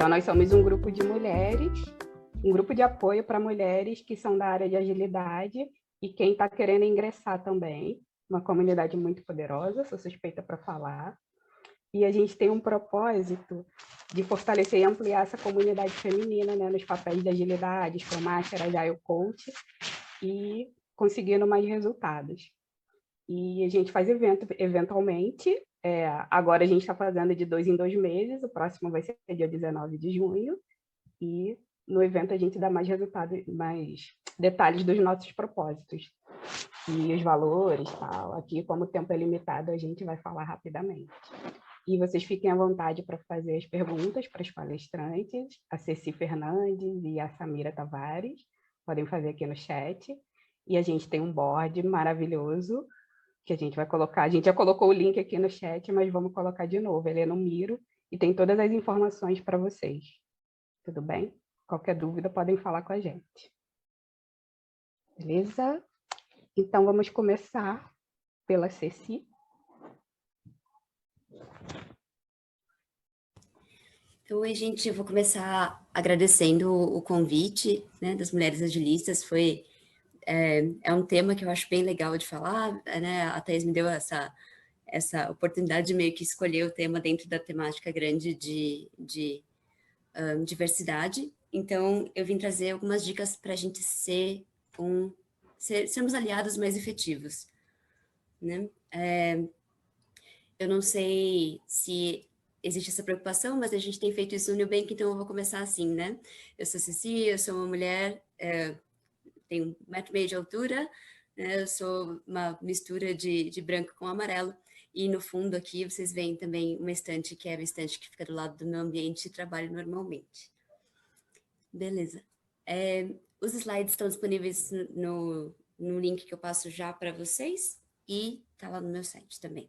Então, nós somos um grupo de mulheres, um grupo de apoio para mulheres que são da área de agilidade e quem está querendo ingressar também. Uma comunidade muito poderosa, sou suspeita para falar. E a gente tem um propósito de fortalecer e ampliar essa comunidade feminina, né, nos papéis de agilidade, Scrum Master, Agile Coach, e conseguindo mais resultados. E a gente faz evento eventualmente. Agora a gente está fazendo de 2 em 2 meses, o próximo vai ser dia 19 de junho, e no evento a gente dá mais resultados, mais detalhes dos nossos propósitos e os valores, tal. Aqui, como o tempo é limitado, a gente vai falar rapidamente. E vocês fiquem à vontade para fazer as perguntas para as palestrantes, a Ceci Fernandes e a Samira Tavares, podem fazer aqui no chat. E a gente tem um board maravilhoso, que a gente vai colocar, a gente já colocou o link aqui no chat, mas vamos colocar de novo, ele é no Miro, e tem todas as informações para vocês. Tudo bem? Qualquer dúvida, podem falar com a gente. Beleza? Então, vamos começar pela Ceci. Então, oi, gente, eu vou começar agradecendo o convite, né, das Mulheres Agilistas. É um tema que eu acho bem legal de falar, né? A Thaís me deu essa oportunidade de meio que escolher o tema dentro da temática grande de diversidade. Então, eu vim trazer algumas dicas para a gente sermos aliados mais efetivos, né? Eu não sei se existe essa preocupação, mas a gente tem feito isso no Nubank, então eu vou começar assim, né? Eu sou Ceci, eu sou uma mulher, tenho 1,5 m de altura, né? Eu sou uma mistura de branco com amarelo, e no fundo aqui vocês veem também uma estante, que é a estante que fica do lado do meu ambiente de trabalho normalmente. Beleza. Os slides estão disponíveis no link que eu passo já para vocês, e tá lá no meu site também.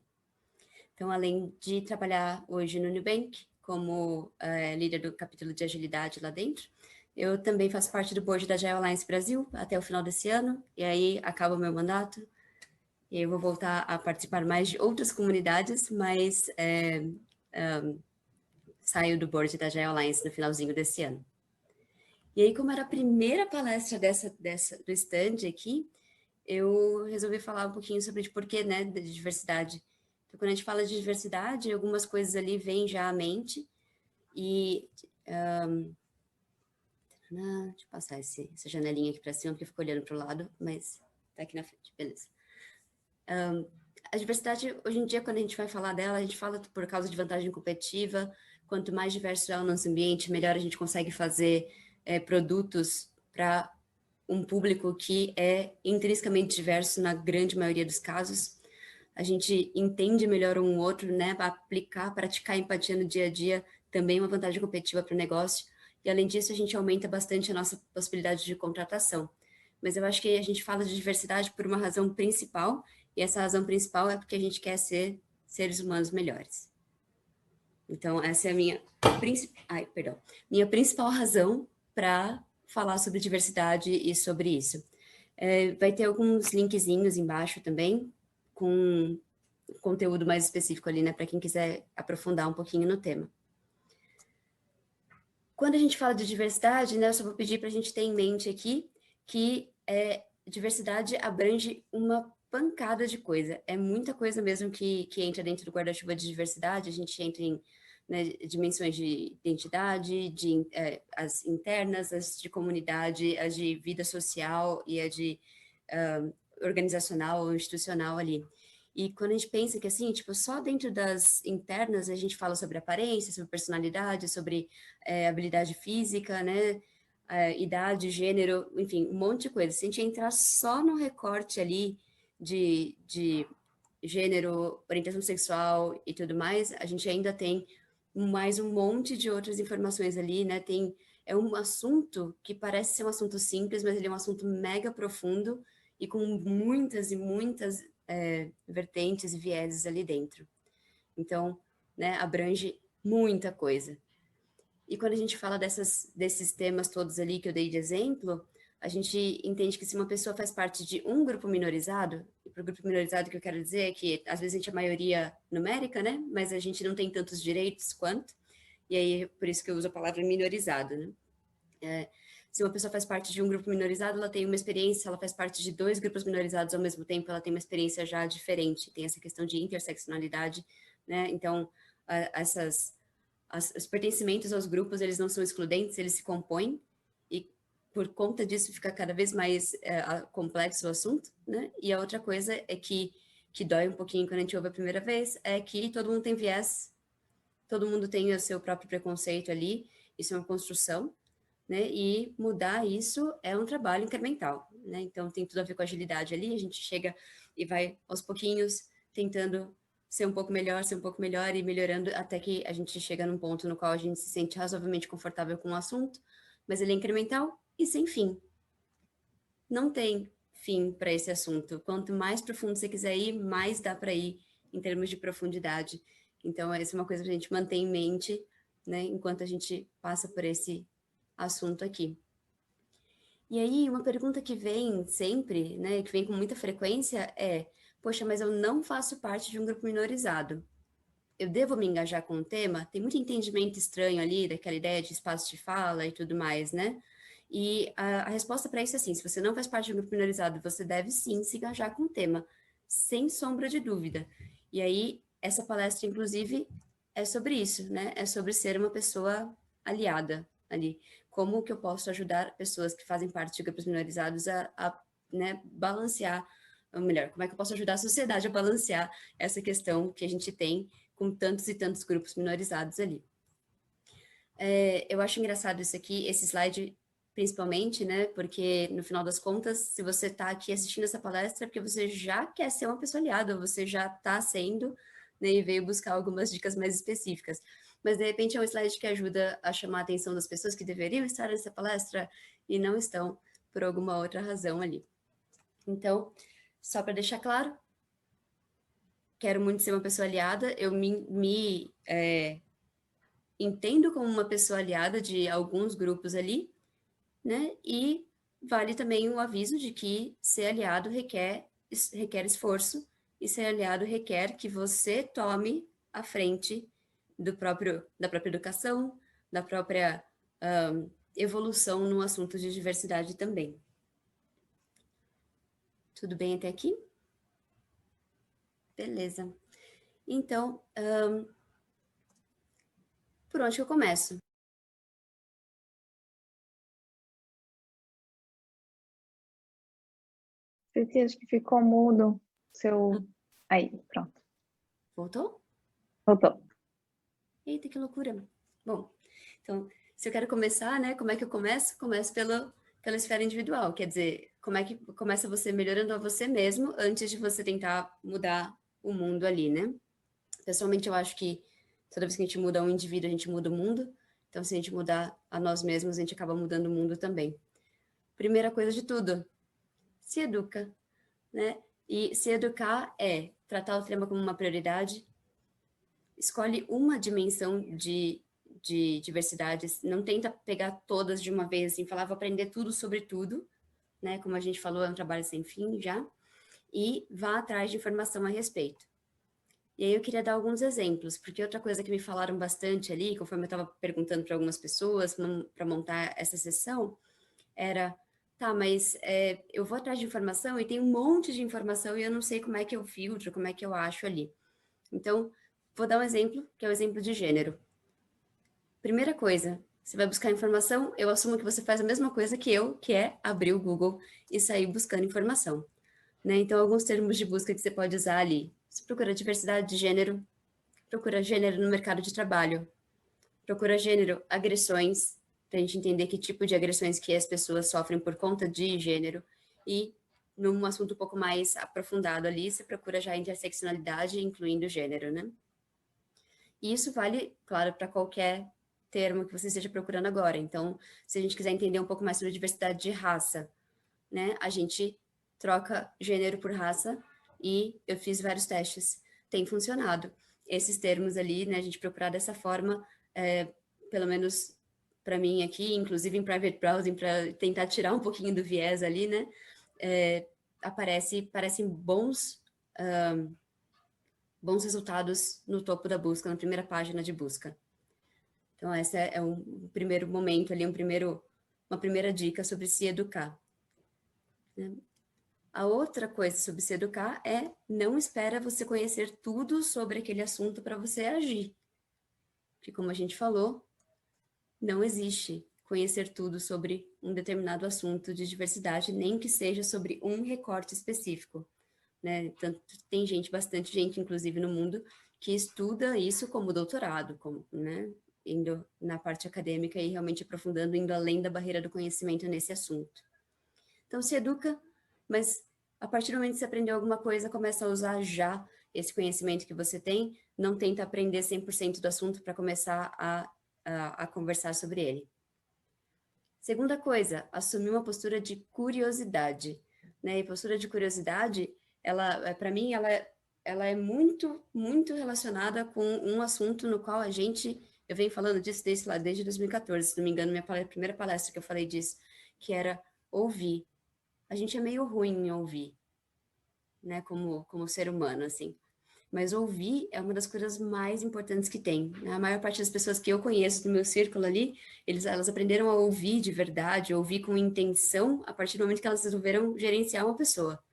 Então, além de trabalhar hoje no Nubank, como líder do capítulo de agilidade lá dentro, eu também faço parte do board da Agile Alliance Brasil até o final desse ano, e aí acaba o meu mandato, e aí eu vou voltar a participar mais de outras comunidades, mas saio do board da Agile Alliance no finalzinho desse ano. E aí, como era a primeira palestra do stand aqui, eu resolvi falar um pouquinho sobre por que, né, de diversidade. Então, quando a gente fala de diversidade, algumas coisas ali vêm já à mente. E deixa eu passar essa janelinha aqui para cima, porque eu fico olhando para o lado, mas tá aqui na frente, beleza. A diversidade, hoje em dia, quando a gente vai falar dela, a gente fala por causa de vantagem competitiva. Quanto mais diverso é o nosso ambiente, melhor a gente consegue fazer produtos para um público que é intrinsecamente diverso na grande maioria dos casos. A gente entende melhor um outro, né? Praticar empatia no dia a dia também é uma vantagem competitiva para o negócio. E, além disso, a gente aumenta bastante a nossa possibilidade de contratação. Mas eu acho que a gente fala de diversidade por uma razão principal, e essa razão principal é porque a gente quer ser seres humanos melhores. Então, essa é a minha principal razão para falar sobre diversidade e sobre isso. Vai ter alguns linkzinhos embaixo também, com conteúdo mais específico ali, né, para quem quiser aprofundar um pouquinho no tema. Quando a gente fala de diversidade, né, eu só vou pedir para a gente ter em mente aqui que diversidade abrange uma pancada de coisa. É muita coisa mesmo que entra dentro do guarda-chuva de diversidade. A gente entra em, né, dimensões de identidade, as internas, as de comunidade, as de vida social e a de organizacional ou institucional ali. E quando a gente pensa que, assim, tipo, só dentro das internas a gente fala sobre aparência, sobre personalidade, sobre habilidade física, né, idade, gênero, enfim, um monte de coisa. Se a gente entrar só no recorte ali de gênero, orientação sexual e tudo mais, a gente ainda tem mais um monte de outras informações ali, né? É um assunto que parece ser um assunto simples, mas ele é um assunto mega profundo e com muitas e muitas vertentes e vieses ali dentro. Então, né, abrange muita coisa. E quando a gente fala desses temas todos ali que eu dei de exemplo, a gente entende que se uma pessoa faz parte de um grupo minorizado, e para o grupo minorizado que eu quero dizer é que às vezes a gente é maioria numérica, né, mas a gente não tem tantos direitos quanto, e aí por isso que eu uso a palavra minorizado, né? Se uma pessoa faz parte de um grupo minorizado, ela tem uma experiência, ela faz parte de 2 grupos minorizados ao mesmo tempo, ela tem uma experiência já diferente, tem essa questão de interseccionalidade, né? Então, os pertencimentos aos grupos, eles não são excludentes, eles se compõem, e por conta disso fica cada vez mais complexo o assunto, né? E a outra coisa é que dói um pouquinho quando a gente ouve a primeira vez, é que todo mundo tem viés, todo mundo tem o seu próprio preconceito ali, isso é uma construção, né? E mudar isso é um trabalho incremental, né? Então tem tudo a ver com agilidade ali, a gente chega e vai aos pouquinhos tentando ser um pouco melhor e melhorando até que a gente chega num ponto no qual a gente se sente razoavelmente confortável com o assunto, mas ele é incremental e sem fim. Não tem fim para esse assunto. Quanto mais profundo você quiser ir, mais dá para ir em termos de profundidade. Então, essa é uma coisa que a gente mantém em mente, né, enquanto a gente passa por esse assunto aqui. E aí, uma pergunta que vem sempre, né, que vem com muita frequência é, poxa, mas eu não faço parte de um grupo minorizado. Eu devo me engajar com o tema? Tem muito entendimento estranho ali, daquela ideia de espaço de fala e tudo mais, né? E a resposta para isso é assim, se você não faz parte de um grupo minorizado, você deve sim se engajar com o tema, sem sombra de dúvida. E aí, essa palestra, inclusive, é sobre isso, né? É sobre ser uma pessoa aliada ali. Como que eu posso ajudar pessoas que fazem parte de grupos minorizados né, balancear, ou melhor, como é que eu posso ajudar a sociedade a balancear essa questão que a gente tem com tantos e tantos grupos minorizados ali. Eu acho engraçado isso aqui, esse slide principalmente, né, porque no final das contas, se você está aqui assistindo essa palestra, é porque você já quer ser uma pessoa aliada, você já está sendo, né, e veio buscar algumas dicas mais específicas. Mas, de repente, é um slide que ajuda a chamar a atenção das pessoas que deveriam estar nessa palestra e não estão por alguma outra razão ali. Então, só para deixar claro, quero muito ser uma pessoa aliada, eu entendo como uma pessoa aliada de alguns grupos ali, né? E vale também o aviso de que ser aliado requer esforço, e ser aliado requer que você tome a frente da própria educação, da própria evolução no assunto de diversidade também. Tudo bem até aqui? Beleza. Então, por onde que eu começo? Ceci, acho que ficou mudo seu... Aí, pronto. Voltou? Voltou. Eita, que loucura. Bom, então, se eu quero começar, né, como é que eu começo? Começo pela esfera individual, quer dizer, como é que começa você melhorando a você mesmo antes de você tentar mudar o mundo ali, né? Pessoalmente, eu acho que toda vez que a gente muda um indivíduo, a gente muda o mundo. Então, se a gente mudar a nós mesmos, a gente acaba mudando o mundo também. Primeira coisa de tudo, se educa, né? E se educar é tratar o tema como uma prioridade, escolhe uma dimensão de diversidade, não tenta pegar todas de uma vez, assim, falar, vou aprender tudo sobre tudo, né? Como a gente falou, é um trabalho sem fim já, e vá atrás de informação a respeito. E aí eu queria dar alguns exemplos, porque outra coisa que me falaram bastante ali, conforme eu estava perguntando para algumas pessoas para montar essa sessão, era, tá, mas eu vou atrás de informação e tem um monte de informação e eu não sei como é que eu filtro, como é que eu acho ali. Então, vou dar um exemplo, que é o exemplo de gênero. Primeira coisa, você vai buscar informação, eu assumo que você faz a mesma coisa que eu, que é abrir o Google e sair buscando informação, né? Então, alguns termos de busca que você pode usar ali. Você procura diversidade de gênero, procura gênero no mercado de trabalho, procura gênero, agressões, para a gente entender que tipo de agressões que as pessoas sofrem por conta de gênero, e num assunto um pouco mais aprofundado ali, você procura já interseccionalidade, incluindo gênero, né? E isso vale, claro, para qualquer termo que você esteja procurando agora. Então, se a gente quiser entender um pouco mais sobre diversidade de raça, né, a gente troca gênero por raça e eu fiz vários testes. Tem funcionado. Esses termos ali, né, a gente procurar dessa forma, pelo menos para mim aqui, inclusive em private browsing, para tentar tirar um pouquinho do viés ali, né, parecem bons resultados no topo da busca, na primeira página de busca. Então, esse é um primeiro momento ali, uma primeira dica sobre se educar. Né? A outra coisa sobre se educar é não espera você conhecer tudo sobre aquele assunto para você agir. Porque, como a gente falou, não existe conhecer tudo sobre um determinado assunto de diversidade, nem que seja sobre um recorte específico. Né? Tanto, tem bastante gente, inclusive no mundo, que estuda isso como doutorado, né? Indo na parte acadêmica e realmente aprofundando, indo além da barreira do conhecimento nesse assunto. Então, se educa, mas a partir do momento que você aprendeu alguma coisa, começa a usar já esse conhecimento que você tem, não tenta aprender 100% do assunto para começar a conversar sobre ele. Segunda coisa, assumir uma postura de curiosidade. Né? E postura de curiosidade, para mim, ela é muito, muito relacionada com um assunto no qual eu venho falando disso desde 2014, se não me engano, minha primeira palestra que eu falei disso, que era ouvir. A gente é meio ruim em ouvir, né, como ser humano, assim. Mas ouvir é uma das coisas mais importantes que tem. A maior parte das pessoas que eu conheço do meu círculo ali, elas aprenderam a ouvir de verdade, ouvir com intenção, a partir do momento que elas resolveram gerenciar uma pessoa.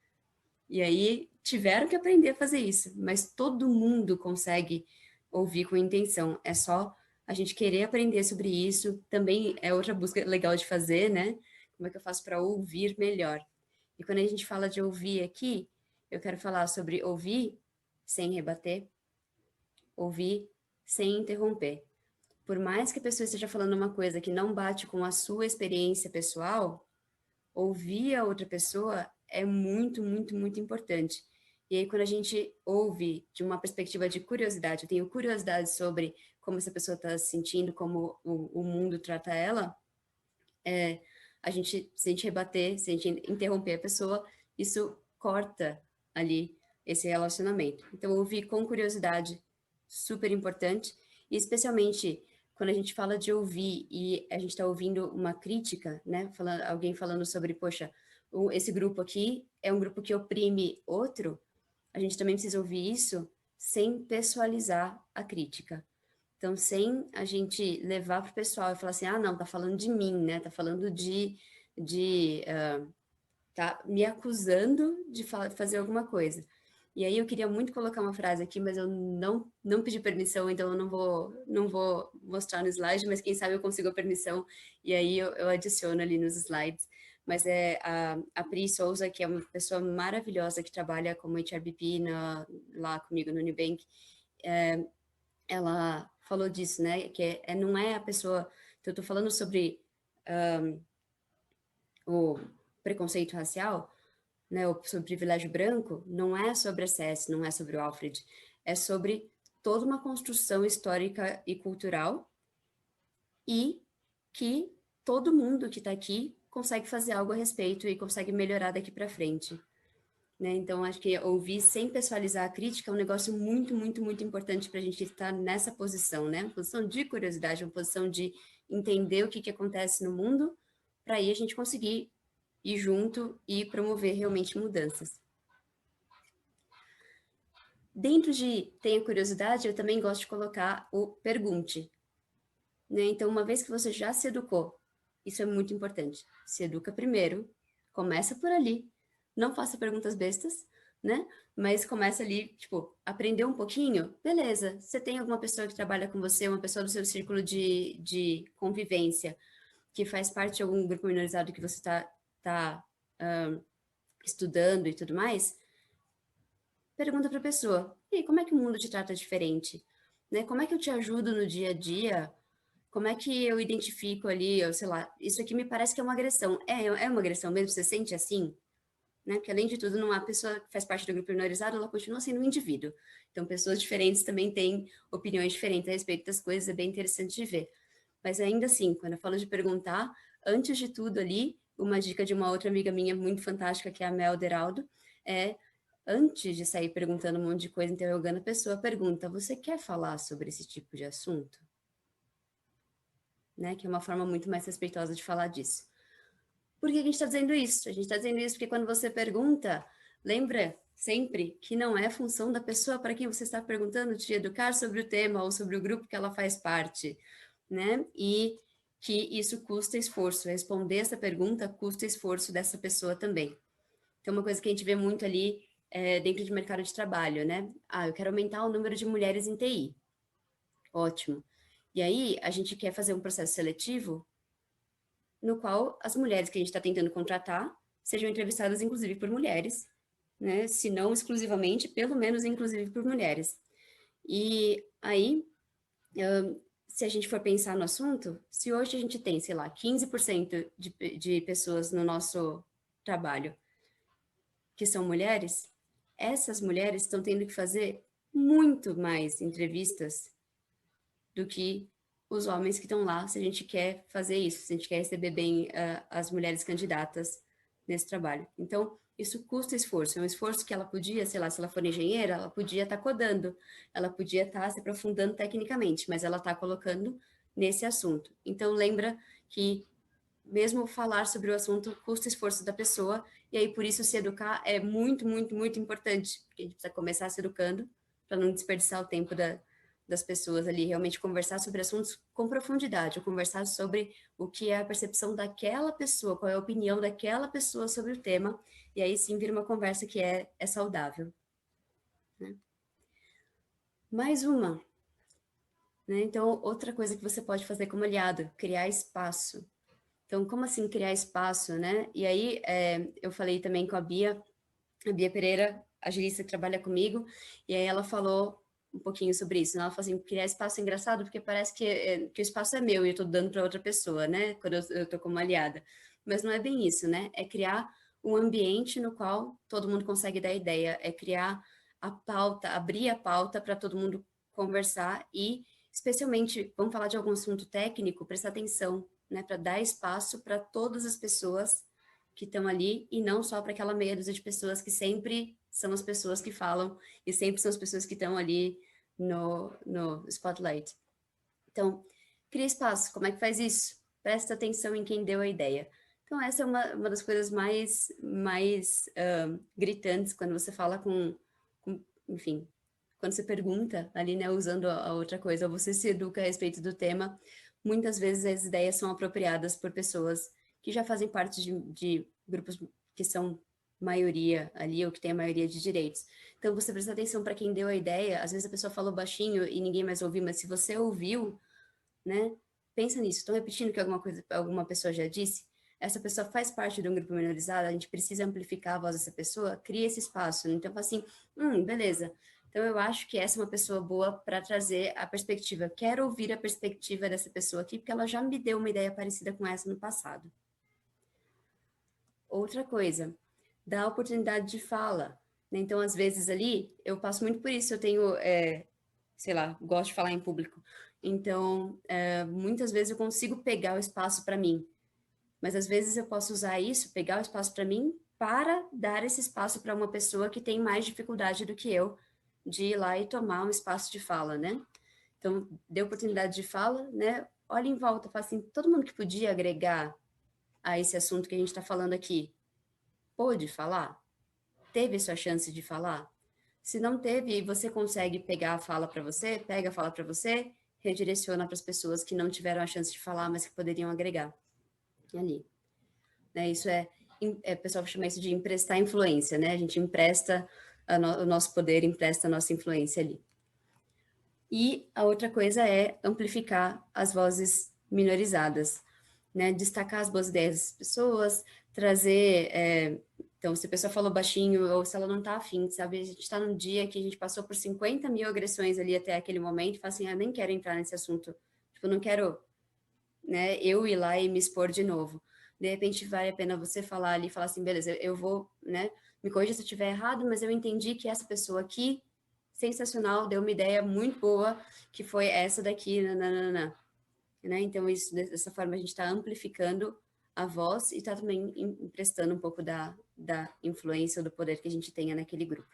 E aí tiveram que aprender a fazer isso, mas todo mundo consegue ouvir com intenção. É só a gente querer aprender sobre isso. Também é outra busca legal de fazer, né? Como é que eu faço para ouvir melhor? E quando a gente fala de ouvir aqui, eu quero falar sobre ouvir sem rebater, ouvir sem interromper. Por mais que a pessoa esteja falando uma coisa que não bate com a sua experiência pessoal, ouvir a outra pessoa é muito, muito, muito importante. E aí, quando a gente ouve de uma perspectiva de curiosidade, eu tenho curiosidade sobre como essa pessoa está se sentindo, como o mundo trata ela, se a gente rebater, se a gente interromper a pessoa, isso corta ali esse relacionamento. Então, ouvir com curiosidade, super importante, e especialmente quando a gente fala de ouvir e a gente está ouvindo uma crítica, né? Alguém falando sobre, poxa, esse grupo aqui é um grupo que oprime outro, a gente também precisa ouvir isso sem pessoalizar a crítica. Então, sem a gente levar para o pessoal e falar assim, não, tá falando de mim, né? Tá falando tá me acusando de fazer alguma coisa. E aí eu queria muito colocar uma frase aqui, mas eu não pedi permissão, então eu não vou mostrar no slide, mas quem sabe eu consigo a permissão e aí eu adiciono ali nos slides. Mas é a Pri Souza, que é uma pessoa maravilhosa que trabalha como HRBP lá comigo no Nubank, ela falou disso, né? Que não é a pessoa... Então, eu tô falando sobre o preconceito racial, né, sobre privilégio branco, não é sobre a CS, não é sobre o Alfred, é sobre toda uma construção histórica e cultural e que todo mundo que está aqui consegue fazer algo a respeito e consegue melhorar daqui para frente. Né? Então, acho que ouvir sem pessoalizar a crítica é um negócio muito, muito, muito importante para a gente estar nessa posição, né? Uma posição de curiosidade, uma posição de entender o que acontece no mundo, para aí a gente conseguir ir junto e promover realmente mudanças. Dentro de tenha curiosidade, eu também gosto de colocar o pergunte. Né? Então, uma vez que você já se educou, isso é muito importante. Se educa primeiro, começa por ali, não faça perguntas bestas, né? Mas começa ali, tipo, aprender um pouquinho, beleza. Você tem alguma pessoa que trabalha com você, uma pessoa do seu círculo de convivência, que faz parte de algum grupo minorizado que você tá estudando e tudo mais, pergunta para a pessoa, e aí, como é que o mundo te trata diferente? Né? Como é que eu te ajudo no dia a dia? Como é que eu identifico ali, sei lá, isso aqui me parece que é uma agressão. É uma agressão mesmo? Você sente assim? Né? Porque, além de tudo, não há pessoa que faz parte do grupo minorizado, ela continua sendo um indivíduo. Então, pessoas diferentes também têm opiniões diferentes a respeito das coisas, é bem interessante de ver. Mas, ainda assim, quando eu falo de perguntar, antes de tudo ali, uma dica de uma outra amiga minha muito fantástica, que é a Mel Deraldo, é, antes de sair perguntando um monte de coisa, interrogando a pessoa, pergunta, você quer falar sobre esse tipo de assunto? Né? Que é uma forma muito mais respeitosa de falar disso. Por que a gente está dizendo isso? A gente está dizendo isso porque quando você pergunta, lembra sempre que não é função da pessoa para quem você está perguntando te educar sobre o tema ou sobre o grupo que ela faz parte. né? E que isso custa esforço, responder essa pergunta custa esforço dessa pessoa também. Então, uma coisa que a gente vê muito ali dentro de mercado de trabalho, né? Ah, eu quero aumentar o número de mulheres em TI. Ótimo. E aí, a gente quer fazer um processo seletivo no qual as mulheres que a gente está tentando contratar sejam entrevistadas, inclusive, por mulheres, né? Se não exclusivamente, pelo menos, inclusive, por mulheres. E aí, se a gente for pensar no assunto, se hoje a gente tem, sei lá, 15% de pessoas no nosso trabalho que são mulheres, essas mulheres estão tendo que fazer muito mais entrevistas do que os homens que estão lá, se a gente quer fazer isso, se a gente quer receber bem as mulheres candidatas nesse trabalho. Então, isso custa esforço, é um esforço que ela podia, sei lá, se ela for engenheira, ela podia estar codando, ela podia estar se aprofundando tecnicamente, mas ela está colocando nesse assunto. Então, lembra que mesmo falar sobre o assunto custa esforço da pessoa, e aí por isso se educar é muito, muito, muito importante, porque a gente precisa começar se educando para não desperdiçar o tempo das pessoas ali, realmente conversar sobre assuntos com profundidade, ou conversar sobre o que é a percepção daquela pessoa, qual é a opinião daquela pessoa sobre o tema, e aí sim vira uma conversa que é saudável. Né? Mais uma. Né? Então, outra coisa que você pode fazer como aliado, criar espaço. Então, como assim criar espaço, né? E aí, eu falei também com a Bia Pereira, agilista que trabalha comigo, e aí ela falou um pouquinho sobre isso. Né? Ela falou assim, criar espaço é engraçado, porque parece que o espaço é meu e eu estou dando para outra pessoa, né? Quando eu estou como aliada. Mas não é bem isso, né? É criar um ambiente no qual todo mundo consegue dar ideia, é criar a pauta, abrir a pauta para todo mundo conversar e, especialmente, vamos falar de algum assunto técnico, prestar atenção, né? Para dar espaço para todas as pessoas que estão ali e não só para aquela meia dúzia de pessoas que sempre são as pessoas que falam e sempre são as pessoas que estão ali no spotlight. Então, cria espaço. Como é que faz isso? Presta atenção em quem deu a ideia. Então, essa é uma das coisas mais gritantes quando você fala enfim, quando você pergunta ali, né, usando a outra coisa, ou você se educa a respeito do tema, muitas vezes as ideias são apropriadas por pessoas que já fazem parte de grupos que são maioria ali, ou que tem a maioria de direitos. Então, você presta atenção para quem deu a ideia, às vezes a pessoa falou baixinho e ninguém mais ouviu, mas se você ouviu, né, pensa nisso, estão repetindo que alguma pessoa já disse, essa pessoa faz parte de um grupo minorizado, a gente precisa amplificar a voz dessa pessoa, cria esse espaço. Né? Então, assim, beleza, então eu acho que essa é uma pessoa boa para trazer a perspectiva, quero ouvir a perspectiva dessa pessoa aqui, porque ela já me deu uma ideia parecida com essa no passado. Outra coisa, dá oportunidade de fala. Né? Então, às vezes ali, eu passo muito por isso, eu tenho, sei lá, gosto de falar em público. Então, muitas vezes eu consigo pegar o espaço para mim. Mas às vezes eu posso usar isso, pegar o espaço para mim, para dar esse espaço para uma pessoa que tem mais dificuldade do que eu de ir lá e tomar um espaço de fala, né? Então, dê oportunidade de fala, né? Olha em volta, fala assim, todo mundo que podia agregar a esse assunto que a gente está falando aqui, pôde falar? Teve sua chance de falar? Se não teve e você consegue pegar a fala para você, pega a fala para você, redireciona para as pessoas que não tiveram a chance de falar, mas que poderiam agregar ali. Né? Isso o pessoal chama isso de emprestar influência, né? A gente empresta o nosso poder, empresta a nossa influência ali. E a outra coisa é amplificar as vozes minorizadas, né? Destacar as boas ideias das pessoas, trazer... Então, se a pessoa falou baixinho ou se ela não está afim, sabe? A gente está num dia que a gente passou por 50 mil agressões ali até aquele momento, e fala assim, eu nem quero entrar nesse assunto. Tipo, não quero, né, eu ir lá e me expor de novo. De repente, vale a pena você falar ali, falar assim, beleza, eu vou, né, me corrija se eu estiver errado, mas eu entendi que essa pessoa aqui, sensacional, deu uma ideia muito boa, que foi essa daqui, nananana. Né? Então, isso, dessa forma, a gente está amplificando a voz e está também emprestando um pouco da influência, do poder que a gente tenha naquele grupo.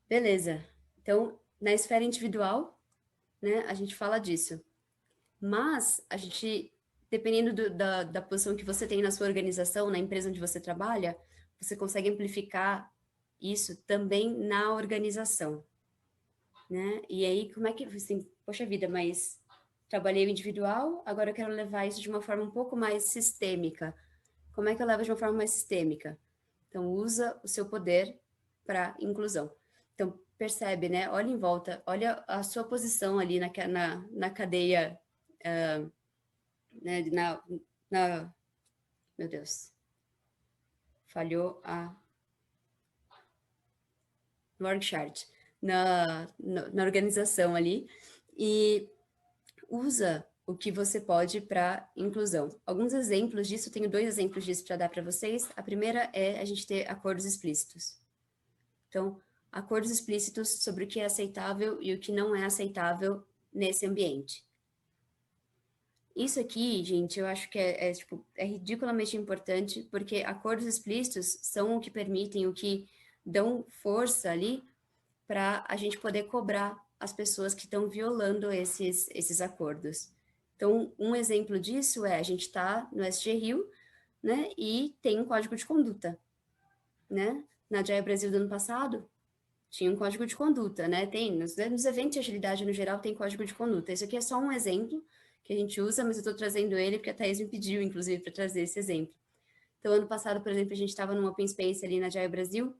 Beleza. Então, na esfera individual, né, a gente fala disso. Mas, a gente, dependendo da posição que você tem na sua organização, na empresa onde você trabalha, você consegue amplificar isso também na organização. Né? E aí, como é que, assim, poxa vida, mas trabalhei o individual, agora eu quero levar isso de uma forma um pouco mais sistêmica. Como é que eu levo de uma forma mais sistêmica? Então, usa o seu poder para inclusão. Então, percebe, né? Olha em volta, olha a sua posição ali na cadeia, né? Meu Deus, falhou no org chart, na organização ali, e usa o que você pode para inclusão. Alguns exemplos disso, tenho 2 exemplos disso para dar para vocês. A primeira é a gente ter acordos explícitos. Então, acordos explícitos sobre o que é aceitável e o que não é aceitável nesse ambiente. Isso aqui, gente, eu acho que é ridiculamente importante, porque acordos explícitos são o que permitem, o que dão força ali para a gente poder cobrar as pessoas que estão violando esses acordos. Então, um exemplo disso é, a gente está no SG Rio, né, e tem um código de conduta, né? Na Agile Brasil do ano passado, tinha um código de conduta, né? Tem, nos eventos de agilidade no geral, tem código de conduta. Isso aqui é só um exemplo que a gente usa, mas eu estou trazendo ele porque a Thaís me pediu, inclusive, para trazer esse exemplo. Então, ano passado, por exemplo, a gente estava num Open Space ali na Agile Brasil,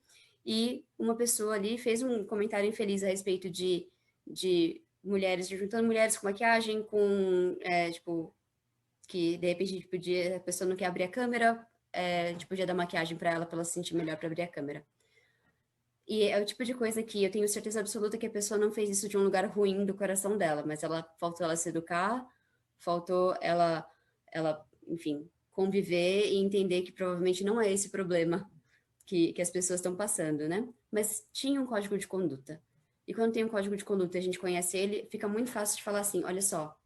e uma pessoa ali fez um comentário infeliz a respeito de mulheres, juntando mulheres com maquiagem, com, tipo, que de repente a pessoa não quer abrir a câmera, podia dar maquiagem para ela se sentir melhor para abrir a câmera. E é o tipo de coisa que eu tenho certeza absoluta que a pessoa não fez isso de um lugar ruim do coração dela, mas faltou ela se educar, faltou ela, enfim, conviver e entender que provavelmente não é esse o problema que as pessoas estão passando, né? Mas tinha um código de conduta. E quando tem um código de conduta e a gente conhece ele, fica muito fácil de falar assim, olha só,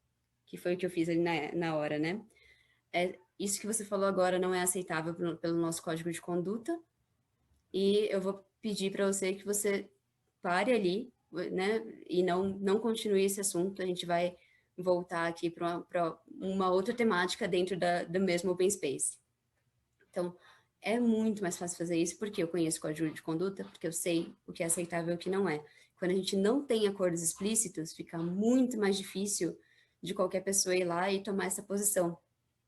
que foi o que eu fiz ali na hora, né? Isso que você falou agora não é aceitável pelo nosso código de conduta, e eu vou pedir para você que você pare ali, né? E não continue esse assunto, a gente vai voltar aqui para uma outra temática dentro do mesmo Open Space. Então, é muito mais fácil fazer isso porque eu conheço o código de conduta, porque eu sei o que é aceitável e o que não é. Quando a gente não tem acordos explícitos, fica muito mais difícil de qualquer pessoa ir lá e tomar essa posição.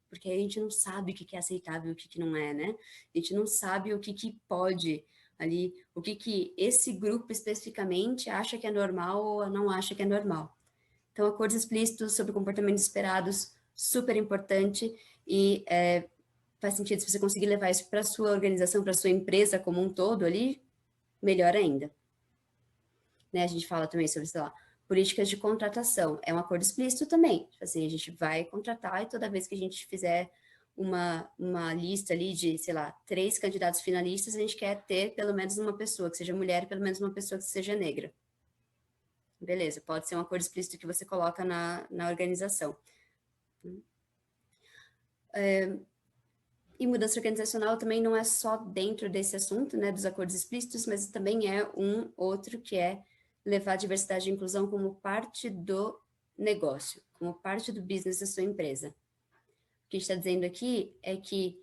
Porque aí a gente não sabe o que é aceitável e o que não é, né? A gente não sabe o que pode ali, o que esse grupo especificamente acha que é normal ou não acha que é normal. Então, acordos explícitos sobre comportamentos esperados, super importante, e faz sentido se você conseguir levar isso para a sua organização, para a sua empresa como um todo ali, melhor ainda. Né? A gente fala também sobre, sei lá, políticas de contratação. É um acordo explícito também. Assim, a gente vai contratar e toda vez que a gente fizer uma lista ali de, sei lá, 3 candidatos finalistas, a gente quer ter pelo menos uma pessoa que seja mulher e pelo menos uma pessoa que seja negra. Beleza, pode ser um acordo explícito que você coloca na organização. E mudança organizacional também não é só dentro desse assunto, né, dos acordos explícitos, mas também é um outro que é levar a diversidade e inclusão como parte do negócio, como parte do business da sua empresa. O que a gente está dizendo aqui é que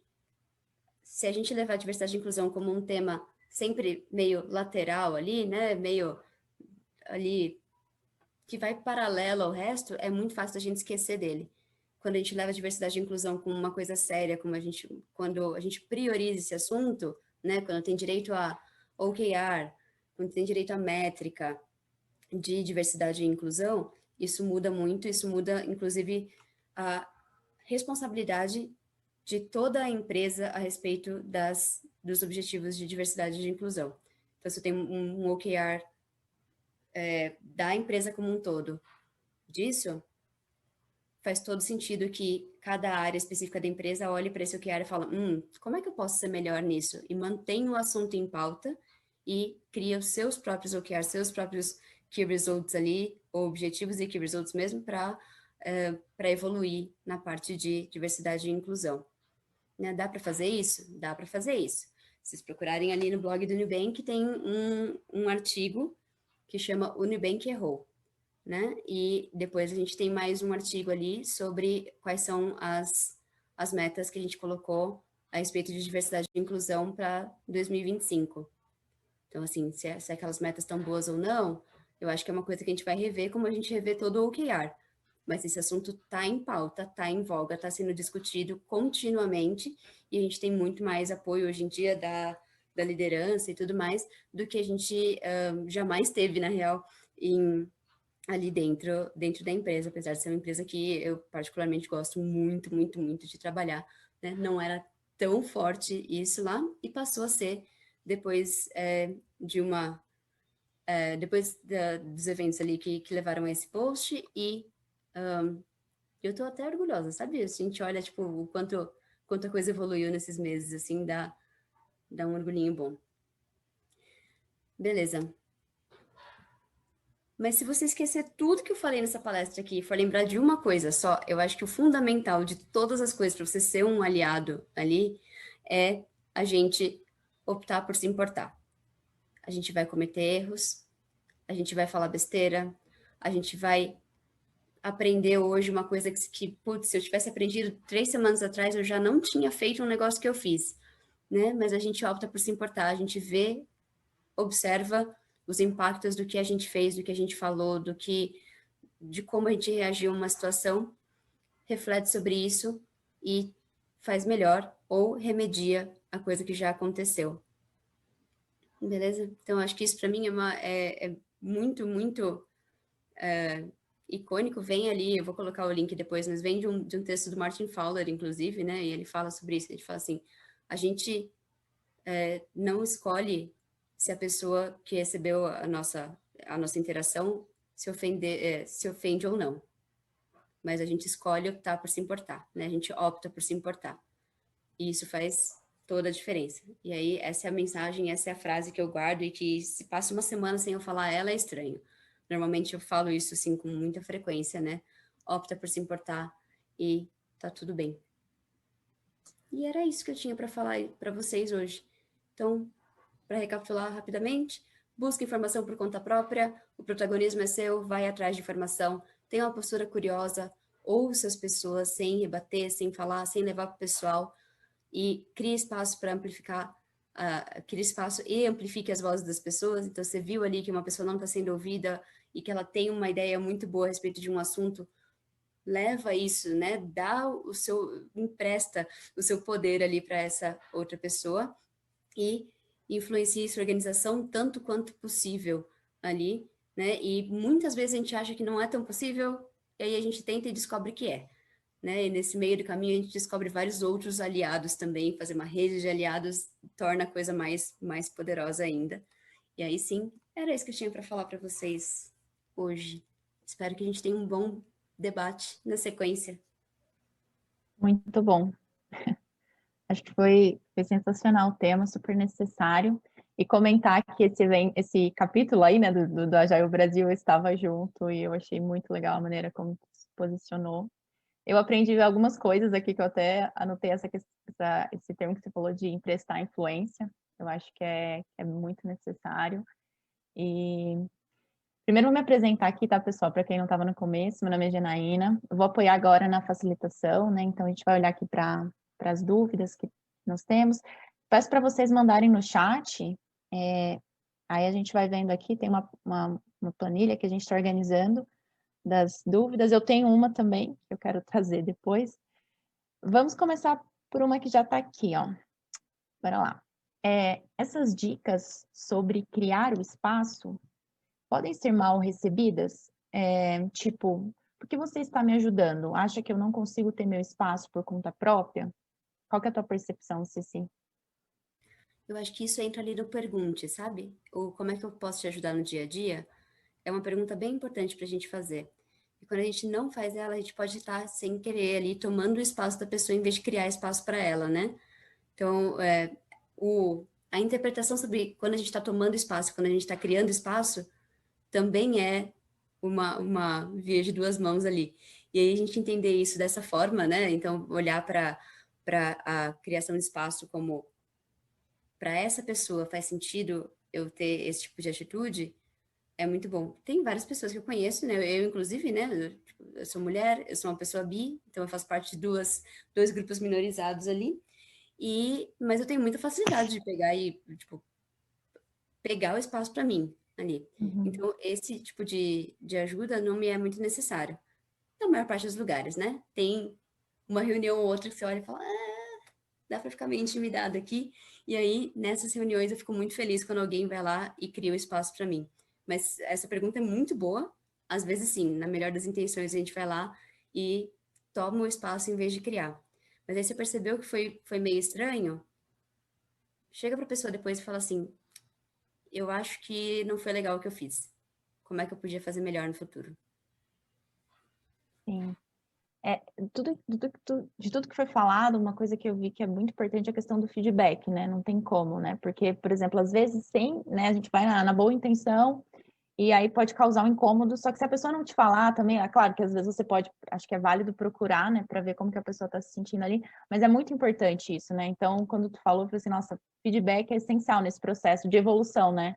se a gente levar a diversidade e inclusão como um tema sempre meio lateral ali, né, meio ali que vai paralelo ao resto, é muito fácil a gente esquecer dele. Quando a gente leva a diversidade e inclusão como uma coisa séria, quando a gente prioriza esse assunto, né, quando tem direito a OKR, quando tem direito a métrica de diversidade e inclusão, isso muda muito, isso muda, inclusive, a responsabilidade de toda a empresa a respeito dos objetivos de diversidade e de inclusão. Então, se eu tenho um OKR da empresa como um todo disso, faz todo sentido que cada área específica da empresa olhe para esse OKR e fala, como é que eu posso ser melhor nisso? E mantém o assunto em pauta e cria os seus próprios OKRs, seus próprios Key Results ali, ou objetivos e Key Results mesmo, para evoluir na parte de diversidade e inclusão. Né? Dá para fazer isso? Dá para fazer isso. Se vocês procurarem ali no blog do Nubank, tem um artigo que chama O Nubank Errou. Né? E depois a gente tem mais um artigo ali sobre quais são as metas que a gente colocou a respeito de diversidade e inclusão para 2025. Então, assim, se aquelas metas estão boas ou não, Eu acho que é uma coisa que a gente vai rever como a gente revê todo o OKR. Mas esse assunto está em pauta, está em voga, está sendo discutido continuamente, e a gente tem muito mais apoio hoje em dia da liderança e tudo mais, do que a gente jamais teve, na real, ali dentro da empresa, apesar de ser uma empresa que eu particularmente gosto muito, muito, muito de trabalhar, né? Não era tão forte isso lá, e passou a ser depois dos eventos ali que levaram a esse post, e eu tô até orgulhosa, sabe? A gente olha, tipo, o quanto a coisa evoluiu nesses meses, assim, dá um orgulhinho bom. Beleza. Mas se você esquecer tudo que eu falei nessa palestra aqui e for lembrar de uma coisa só, eu acho que o fundamental de todas as coisas para você ser um aliado ali é a gente optar por se importar. A gente vai cometer erros, a gente vai falar besteira, a gente vai aprender hoje uma coisa putz, se eu tivesse aprendido 3 semanas atrás, eu já não tinha feito um negócio que eu fiz, né? Mas a gente opta por se importar, a gente vê, observa os impactos do que a gente fez, do que a gente falou, de como a gente reagiu a uma situação, reflete sobre isso e faz melhor ou remedia a coisa que já aconteceu. Beleza? Então, acho que isso para mim é muito, muito icônico. Vem ali, eu vou colocar o link depois, mas vem de um texto do Martin Fowler, inclusive, né? E ele fala sobre isso. Ele fala assim, a gente não escolhe se a pessoa que recebeu a nossa interação se ofende ou não. Mas a gente escolhe optar por se importar, né? A gente opta por se importar. E isso faz toda a diferença. E aí, essa é a mensagem, essa é a frase que eu guardo, e que se passa uma semana sem eu falar ela, é estranho. Normalmente eu falo isso, assim, com muita frequência, né? Opta por se importar e tá tudo bem. E era isso que eu tinha para falar para vocês hoje. Então, para recapitular rapidamente, busca informação por conta própria, o protagonismo é seu, vai atrás de informação, tenha uma postura curiosa, ouça as pessoas sem rebater, sem falar, sem levar para o pessoal, e crie espaço para amplificar, crie espaço e amplifique as vozes das pessoas. Então, você viu ali que uma pessoa não está sendo ouvida e que ela tem uma ideia muito boa a respeito de um assunto, leva isso, né? Empresta o seu poder ali para essa outra pessoa e influencia sua organização tanto quanto possível ali, né? E muitas vezes a gente acha que não é tão possível, e aí a gente tenta e descobre que é, né? E nesse meio do caminho a gente descobre vários outros aliados também, fazer uma rede de aliados torna a coisa mais poderosa ainda. E aí sim, era isso que eu tinha para falar para vocês hoje. Espero que a gente tenha um bom debate na sequência. Muito bom. Acho que foi sensacional o tema, super necessário. E comentar que esse capítulo aí, né, do Agile Brasil, eu estava junto e eu achei muito legal a maneira como se posicionou. Eu aprendi algumas coisas aqui que eu até anotei esse termo que você falou de emprestar influência. Eu acho que é muito necessário. E primeiro vou me apresentar aqui, tá, pessoal? Para quem não estava no começo, meu nome é Janaína. Eu vou apoiar agora na facilitação, né? Então a gente vai olhar aqui para as dúvidas que nós temos. Peço para vocês mandarem no chat. Aí a gente vai vendo aqui, tem uma planilha que a gente está organizando das dúvidas. Eu tenho uma também que eu quero trazer depois. Vamos começar por uma que já está aqui, ó. Bora lá. Essas dicas sobre criar o espaço podem ser mal recebidas? Tipo, por que você está me ajudando? Acha que eu não consigo ter meu espaço por conta própria? Qual que é a tua percepção, Ceci? Eu acho que isso entra ali no pergunte, sabe? Ou como é que eu posso te ajudar no dia a dia? É uma pergunta bem importante para a gente fazer. E quando a gente não faz ela, a gente pode estar sem querer ali tomando o espaço da pessoa em vez de criar espaço para ela, né? Então, a interpretação sobre quando a gente está tomando espaço, quando a gente está criando espaço, também é uma via de duas mãos ali. E aí a gente entender isso dessa forma, né? Então, olhar para a criação de espaço como para essa pessoa faz sentido eu ter esse tipo de atitude, é muito bom. Tem várias pessoas que eu conheço, né? Eu inclusive, né? Eu sou mulher, eu sou uma pessoa bi, então eu faço parte de dois grupos minorizados ali. Mas eu tenho muita facilidade de pegar e, tipo, pegar o espaço para mim. ali. Uhum. Então, esse tipo de ajuda não me é muito necessário. Na maior parte dos lugares, né? Tem uma reunião ou outra que você olha e fala, dá para ficar meio intimidada aqui. E aí, nessas reuniões, eu fico muito feliz quando alguém vai lá e cria um espaço para mim. Mas essa pergunta é muito boa. Às vezes, sim, na melhor das intenções, a gente vai lá e toma o espaço em vez de criar. Mas aí você percebeu que foi meio estranho? Chega para a pessoa depois e fala assim, eu acho que não foi legal o que eu fiz. Como é que eu podia fazer melhor no futuro? Sim. De tudo que foi falado, uma coisa que eu vi que é muito importante é a questão do feedback, né? Não tem como, né? Porque, por exemplo, às vezes sim, né? A gente vai na boa intenção e aí pode causar um incômodo, só que se a pessoa não te falar também, é claro que às vezes você pode, acho que é válido procurar, né? Para ver como que a pessoa está se sentindo ali, mas é muito importante isso, né? Então, quando tu falou, eu falei assim, nossa, feedback é essencial nesse processo de evolução, né?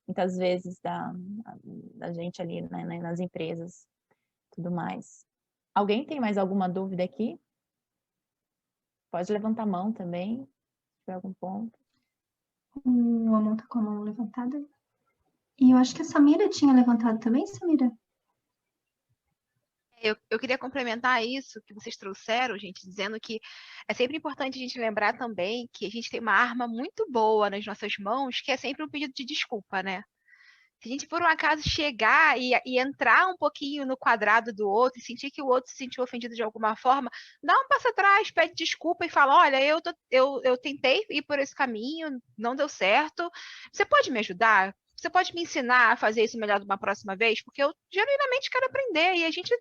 Muitas vezes da gente ali, né? Nas empresas, tudo mais. Alguém tem mais alguma dúvida aqui? Pode levantar a mão também, se tiver algum ponto. O Amon tá com a mão levantada. E eu acho que a Samira tinha levantado também, Samira? Eu queria complementar isso que vocês trouxeram, gente, dizendo que é sempre importante a gente lembrar também que a gente tem uma arma muito boa nas nossas mãos, que é sempre um pedido de desculpa, né? Se a gente, por um acaso, chegar e entrar um pouquinho no quadrado do outro e sentir que o outro se sentiu ofendido de alguma forma, dá um passo atrás, pede desculpa e fala, olha, eu tentei ir por esse caminho, não deu certo. Você pode me ajudar? Você pode me ensinar a fazer isso melhor de uma próxima vez? Porque eu genuinamente quero aprender. E a gente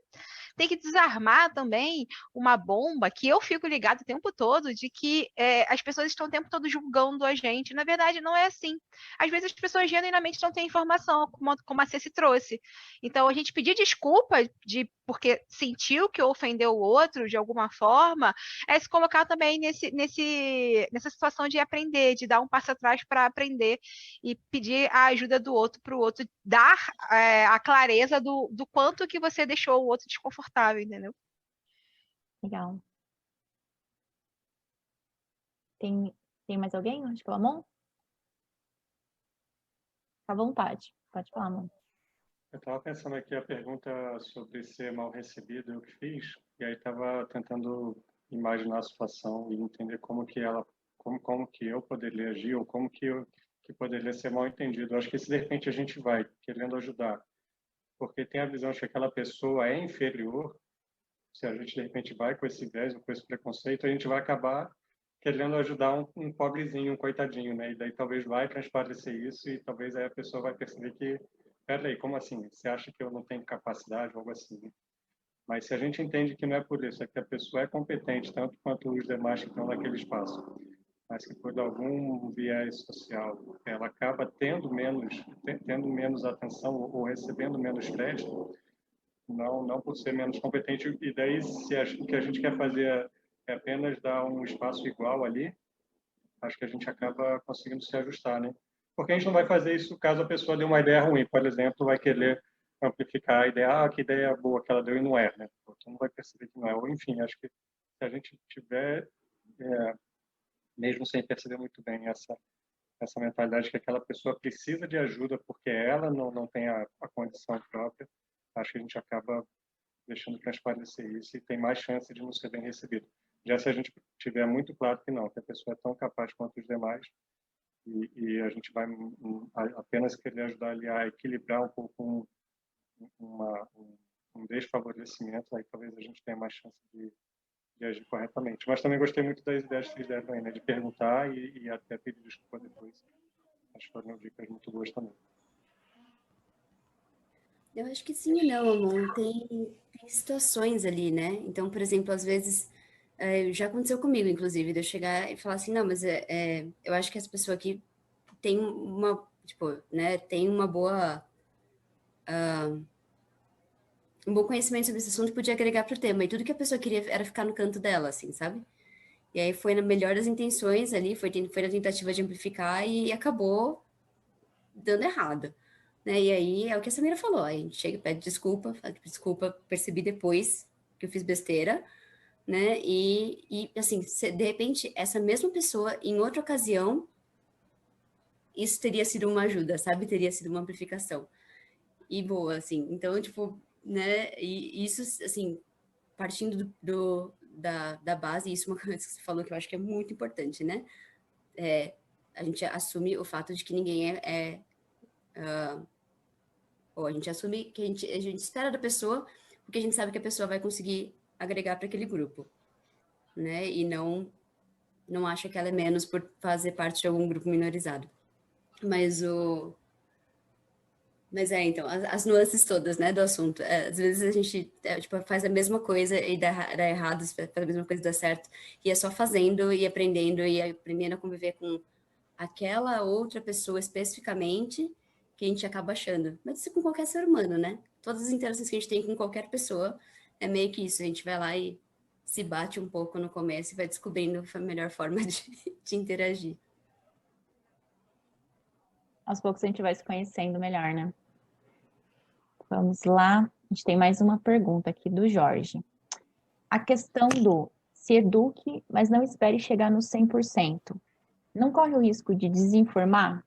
tem que desarmar também uma bomba que eu fico ligado o tempo todo de que as pessoas estão o tempo todo julgando a gente. Na verdade, não é assim. Às vezes as pessoas genuinamente não têm informação, como a Ceci trouxe. Então, a gente pedir desculpa porque sentiu que ofendeu o outro de alguma forma, é se colocar também nessa situação de aprender, de dar um passo atrás para aprender e pedir a ajuda do outro para o outro dar a clareza do quanto que você deixou o outro desconfortável, entendeu? Legal. Tem mais alguém? Acho que é o Amon? Fica à vontade. Pode falar, Amon. Eu estava pensando aqui a pergunta sobre ser mal recebido, eu que fiz, e aí estava tentando imaginar a situação e entender como que como que eu poderia agir ou como que poderia ser mal entendido. Eu acho que se de repente a gente vai querendo ajudar, porque tem a visão de que aquela pessoa é inferior, se a gente de repente vai com esse viés, com esse preconceito, a gente vai acabar querendo ajudar um pobrezinho, um coitadinho, né? E daí talvez vai transparecer isso e talvez aí a pessoa vai perceber que, peraí, como assim? Você acha que eu não tenho capacidade ou algo assim, né? Mas se a gente entende que não é por isso, é que a pessoa é competente, tanto quanto os demais que estão naquele espaço, mas que por algum viés social ela acaba tendo menos atenção ou recebendo menos crédito, não por ser menos competente, e daí se o que a gente quer fazer é apenas dar um espaço igual ali, acho que a gente acaba conseguindo se ajustar, né? Porque a gente não vai fazer isso caso a pessoa dê uma ideia ruim, por exemplo, vai querer amplificar a ideia, que ideia boa que ela deu e não é, né? Então não vai perceber que não é. Ou, enfim, acho que se a gente tiver, mesmo sem perceber muito bem essa mentalidade que aquela pessoa precisa de ajuda porque ela não tem a condição própria, acho que a gente acaba deixando transparecer isso e tem mais chance de não ser bem recebido. Já se a gente tiver muito claro que não, que a pessoa é tão capaz quanto os demais e a gente vai apenas querer ajudar ali a equilibrar um pouco um desfavorecimento, aí talvez a gente tenha mais chance de agir corretamente. Mas também gostei muito das ideias que vocês deram aí, né? De perguntar e até pedir desculpa depois. Acho que foram dicas muito boas também. Eu acho que sim e não, amor. Tem situações ali, né? Então, por exemplo, às vezes, já aconteceu comigo, inclusive, de eu chegar e falar assim, não, mas eu acho que essa pessoa aqui tem tipo, né, tem uma boa... um bom conhecimento sobre esse assunto e podia agregar para o tema. E tudo que a pessoa queria era ficar no canto dela, assim, sabe? E aí foi na melhor das intenções ali, foi na tentativa de amplificar e acabou dando errado. Né? E aí é o que a Samira falou, a gente chega e pede desculpa, fala, desculpa, percebi depois que eu fiz besteira, né? E assim, de repente, essa mesma pessoa, em outra ocasião, isso teria sido uma ajuda, sabe? Teria sido uma amplificação. E boa, assim. Então, tipo, né? E isso, assim, partindo da base, isso é uma coisa que você falou que eu acho que é muito importante, né? A gente assume o fato de que ninguém ou a gente assume que a gente espera da pessoa, porque a gente sabe que a pessoa vai conseguir agregar para aquele grupo, né? E não acha que ela é menos por fazer parte de algum grupo minorizado. Mas então, as nuances todas, né, do assunto. Às vezes a gente tipo, faz a mesma coisa e dá errado, faz a mesma coisa e dá certo. E é só fazendo e aprendendo a conviver com aquela outra pessoa especificamente que a gente acaba achando. Mas isso com qualquer ser humano, né? Todas as interações que a gente tem com qualquer pessoa é meio que isso. A gente vai lá e se bate um pouco no começo e vai descobrindo a melhor forma de interagir. Aos poucos a gente vai se conhecendo melhor, né? Vamos lá. A gente tem mais uma pergunta aqui do Jorge. A questão do se eduque, mas não espere chegar no 100%. Não corre o risco de desinformar?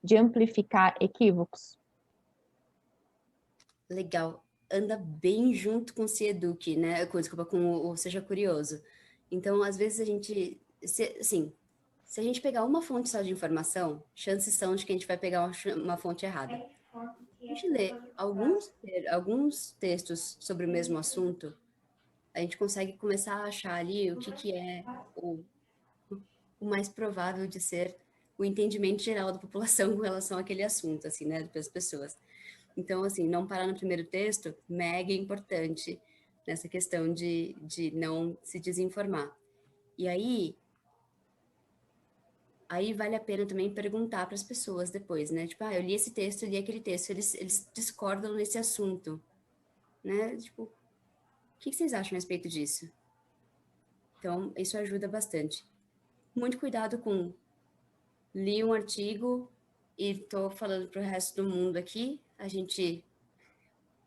De amplificar equívocos? Legal. Anda bem junto com o Se Eduque, né? Desculpa, com o Seja Curioso. Então, às vezes a gente... se a gente pegar uma fonte só de informação, chances são de que a gente vai pegar uma fonte errada. A gente lê alguns textos sobre o mesmo assunto, a gente consegue começar a achar ali o que é o mais provável de ser o entendimento geral da população com relação àquele assunto, assim, né, das pessoas. Então, assim, não parar no primeiro texto, mega importante nessa questão de não se desinformar. E aí vale a pena também perguntar para as pessoas depois, né? Tipo, eu li esse texto, eu li aquele texto, eles discordam nesse assunto, né? Tipo, o que vocês acham a respeito disso? Então, isso ajuda bastante. Muito cuidado com li um artigo e estou falando para o resto do mundo aqui, a gente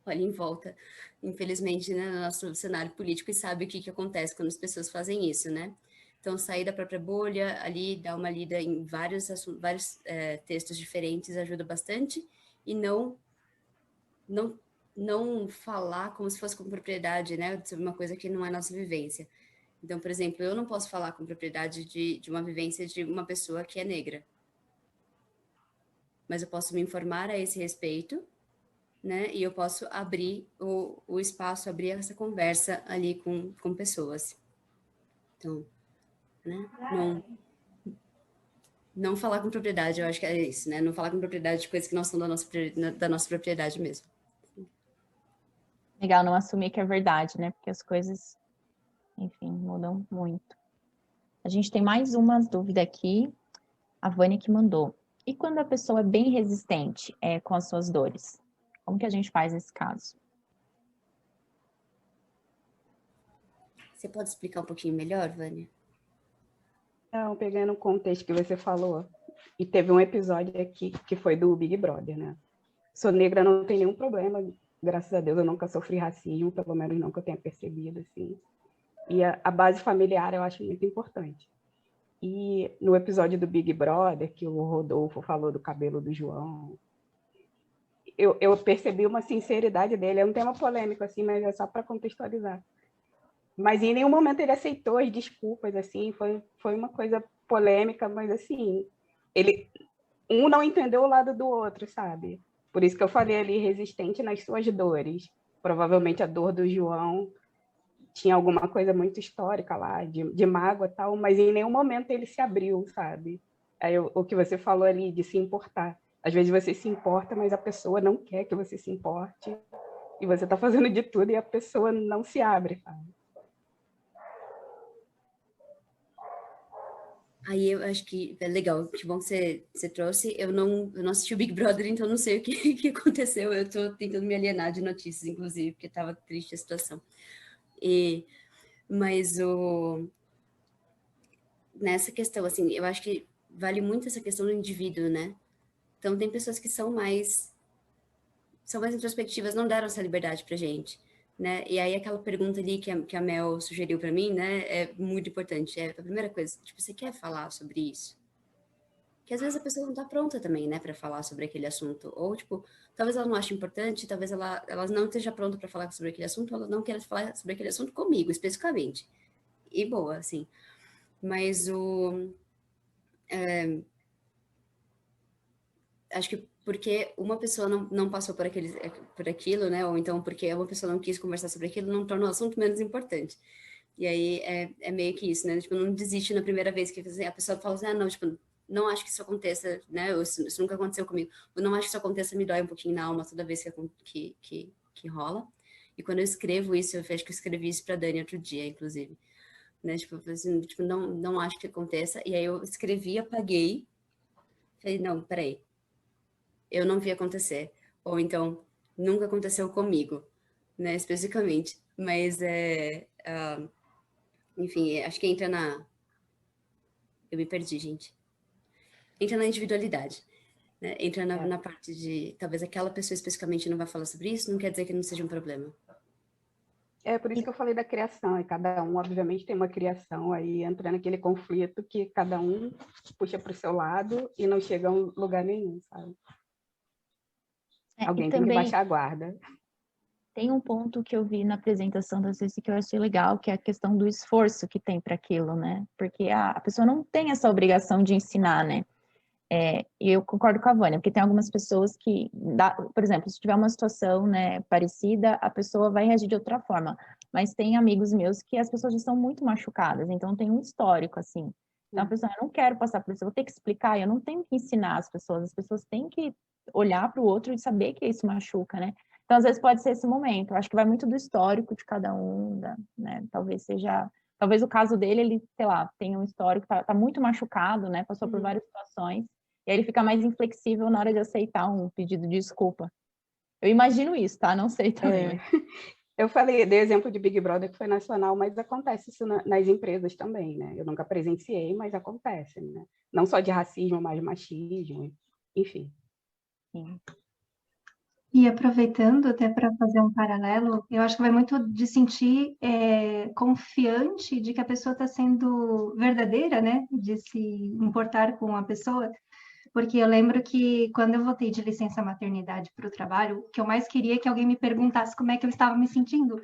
olha em volta, infelizmente, né, no nosso cenário político e sabe o que acontece quando as pessoas fazem isso, né? Então, sair da própria bolha, ali, dar uma lida em vários textos diferentes ajuda bastante e não falar como se fosse com propriedade, né, sobre uma coisa que não é nossa vivência. Então, por exemplo, eu não posso falar com propriedade de uma vivência de uma pessoa que é negra, mas eu posso me informar a esse respeito, né? E eu posso abrir o espaço, abrir essa conversa ali com pessoas. Então, né? Não falar com propriedade, eu acho que é isso, né? Não falar com propriedade de coisas que não são da nossa propriedade mesmo. Legal, não assumir que é verdade, né? Porque as coisas, enfim, mudam muito. A gente tem mais uma dúvida aqui, a Vânia que mandou. E quando a pessoa é bem resistente com as suas dores? Como que a gente faz nesse caso? Você pode explicar um pouquinho melhor, Vânia? Então, pegando o contexto que você falou, e teve um episódio aqui que foi do Big Brother, né? Sou negra, não tem nenhum problema, graças a Deus eu nunca sofri racismo, pelo menos não que eu tenha percebido, assim. E a base familiar eu acho muito importante. E no episódio do Big Brother, que o Rodolfo falou do cabelo do João, eu percebi uma sinceridade dele. É um tema polêmico, assim, mas é só para contextualizar. Mas em nenhum momento ele aceitou as desculpas, assim, foi uma coisa polêmica, mas assim, um não entendeu o lado do outro, sabe? Por isso que eu falei ali, resistente nas suas dores. Provavelmente a dor do João tinha alguma coisa muito histórica lá, de mágoa e tal, mas em nenhum momento ele se abriu, sabe? Aí o que você falou ali de se importar. Às vezes você se importa, mas a pessoa não quer que você se importe, e você está fazendo de tudo e a pessoa não se abre, sabe? Aí eu acho que é legal, que bom que você trouxe. Eu não assisti o Big Brother, então não sei o que aconteceu. Eu estou tentando me alienar de notícias, inclusive, porque estava triste a situação. Mas nessa questão, assim, eu acho que vale muito essa questão do indivíduo, né? Então, tem pessoas que são mais introspectivas, não deram essa liberdade pra gente, né? E aí, aquela pergunta ali que a Mel sugeriu para mim, né, é muito importante. É a primeira coisa, tipo, você quer falar sobre isso? que às vezes a pessoa não está pronta também, né, para falar sobre aquele assunto. Ou, tipo, talvez ela não ache importante, talvez ela não esteja pronta para falar sobre aquele assunto, ela não queira falar sobre aquele assunto comigo, especificamente. E boa, assim. Mas acho que porque uma pessoa não passou por aquilo, né, ou então porque uma pessoa não quis conversar sobre aquilo, não torna o assunto menos importante. E aí é meio que isso, né? Tipo, não desiste na primeira vez que a pessoa fala assim, ah, não, tipo, não acho que isso aconteça, né? Isso nunca aconteceu comigo. Eu não acho que isso aconteça, me dói um pouquinho na alma toda vez que rola. E quando eu escrevo isso, eu acho que eu escrevi isso pra Dani outro dia, inclusive. Né? Tipo, eu falei assim, tipo, não acho que aconteça. E aí eu escrevi, apaguei. Falei, não, peraí. Eu não vi acontecer. Ou então, nunca aconteceu comigo, né? Especificamente. Mas enfim, acho que entra na... Eu me perdi, gente. Entra na individualidade, né? Entra na parte de... Talvez aquela pessoa especificamente não vai falar sobre isso, não quer dizer que não seja um problema. É por isso que eu falei da criação, e cada um, obviamente, tem uma criação, aí entra naquele conflito que cada um puxa para o seu lado e não chega a um lugar nenhum, sabe? Alguém tem que baixar a guarda. Tem um ponto que eu vi na apresentação da Ceci que eu achei legal, que é a questão do esforço que tem para aquilo, né? Porque a pessoa não tem essa obrigação de ensinar, né? E eu concordo com a Vânia, porque tem algumas pessoas que, por exemplo, se tiver uma situação, né, parecida, a pessoa vai reagir de outra forma. Mas tem amigos meus que as pessoas já estão muito machucadas, então tem um histórico, assim. Então a pessoa, eu não quero passar por isso, eu vou ter que explicar, eu não tenho que ensinar as pessoas têm que olhar para o outro e saber que isso machuca, né? Então, às vezes, pode ser esse momento. Eu acho que vai muito do histórico de cada um, né? Talvez o caso dele, ele, sei lá, tenha um histórico, tá muito machucado, né? Passou por várias situações. E aí ele fica mais inflexível na hora de aceitar um pedido de desculpa. Eu imagino isso, tá? Não sei também. Eu dei exemplo de Big Brother, que foi nacional, mas acontece isso nas empresas também, né? Eu nunca presenciei, mas acontece, né? Não só de racismo, mas de machismo, enfim. Sim. E aproveitando até para fazer um paralelo, eu acho que vai muito de sentir confiante de que a pessoa está sendo verdadeira, né? De se importar com a pessoa. Porque eu lembro que quando eu voltei de licença maternidade para o trabalho, o que eu mais queria é que alguém me perguntasse como é que eu estava me sentindo.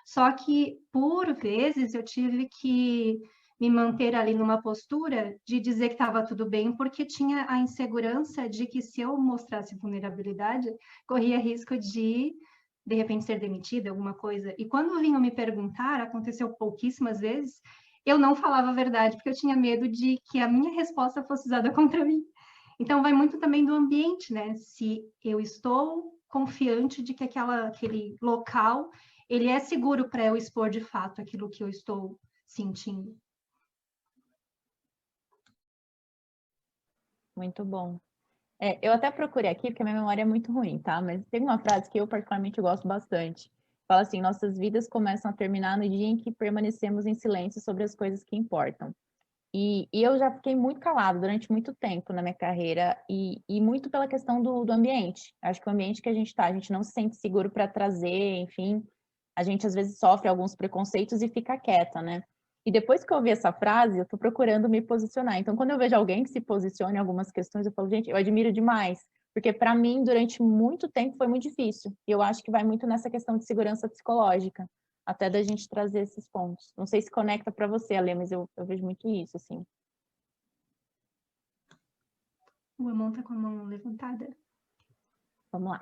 Só que, por vezes, eu tive que me manter ali numa postura de dizer que estava tudo bem, porque tinha a insegurança de que se eu mostrasse vulnerabilidade, corria risco de repente, ser demitida, alguma coisa. E quando vinham me perguntar, aconteceu pouquíssimas vezes, eu não falava a verdade, porque eu tinha medo de que a minha resposta fosse usada contra mim. Então, vai muito também do ambiente, né? Se eu estou confiante de que aquele local ele é seguro para eu expor de fato aquilo que eu estou sentindo. Muito bom. Eu até procurei aqui, porque a minha memória é muito ruim, tá? Mas tem uma frase que eu particularmente gosto bastante. Fala assim, nossas vidas começam a terminar no dia em que permanecemos em silêncio sobre as coisas que importam. E eu já fiquei muito calada durante muito tempo na minha carreira e muito pela questão do ambiente. Acho que o ambiente que a gente não se sente seguro para trazer, enfim, a gente às vezes sofre alguns preconceitos e fica quieta, né? E depois que eu ouvi essa frase, eu tô procurando me posicionar. Então, quando eu vejo alguém que se posiciona em algumas questões, eu falo, gente, eu admiro demais, porque para mim, durante muito tempo, foi muito difícil. E eu acho que vai muito nessa questão de segurança psicológica, até da gente trazer esses pontos. Não sei se conecta para você, Ale, mas eu vejo muito isso, assim. O Amon tá com a mão levantada. Vamos lá.